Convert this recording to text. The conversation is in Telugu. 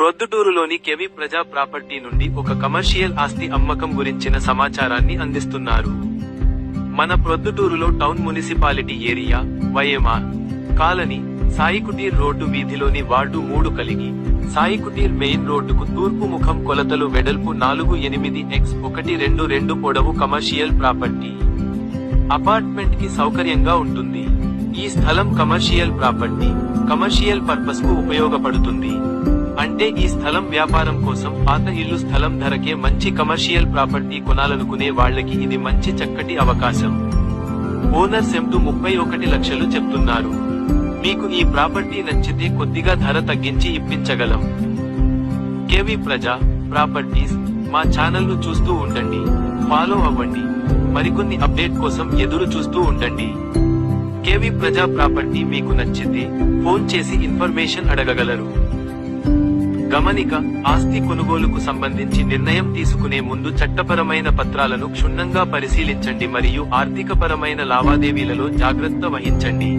ప్రొద్దుటూరులోని కెవి ప్రజా ప్రాపర్టీ నుండి ఒక కమర్షియల్ ఆస్తి అమ్మకం గురించిన సమాచారాన్ని అందిస్తున్నారు. మన ప్రొద్దుటూరులో town municipality area, YMR colony, Saikutir road వీధిలోని వార్డు 3 కలిగి, సాయికుటీర్ మెయిన్ రోడ్డుకు తూర్పు ముఖం, కొలతలు వెడల్పు 48x122 పొడవు కమర్షియల్ ప్రాపర్టీ. అపార్ట్మెంట్ కి సౌకర్యంగా ఉంటుంది. ఈ స్థలం కమర్షియల్ ప్రాపర్టీ, కమర్షియల్ పర్పస్ కు ఉపయోగపడుతుంది. అంటే ఈ స్థలం వ్యాపారం కోసం, పాత ఇల్లు స్థలం ధరకే మంచి కమర్షియల్ ప్రాపర్టీ కొనాలనుకునే వాళ్ళకి ఇది మంచి చక్కటి అవకాశం. ఓనర్ సెంటు 31 లక్షలు చెప్తున్నారు. మీకు ఈ ప్రాపర్టీ నచ్చితే కొద్దిగా ధర తగ్గించి ఇప్పించగలం. కేవి ప్రజా ప్రాపర్టీస్ మా ఛానల్ ను చూస్తూ ఉండండి, ఫాలో అవ్వండి. మరికొన్ని అప్డేట్ కోసం ఎదురు చూస్తూ ఉండండి. కేవి ప్రజా ప్రాపర్టీ మీకు నచ్చితే ఫోన్ చేసి ఇన్ఫర్మేషన్ అడగగలరు. గమనిక: ఆస్తి కొనుగోలుకు సంబంధించి నిర్ణయం తీసుకునే ముందు చట్టపరమైన పత్రాలను క్షుణ్ణంగా పరిశీలించండి మరియు ఆర్థికపరమైన లావాదేవీలలో జాగ్రత్త వహించండి.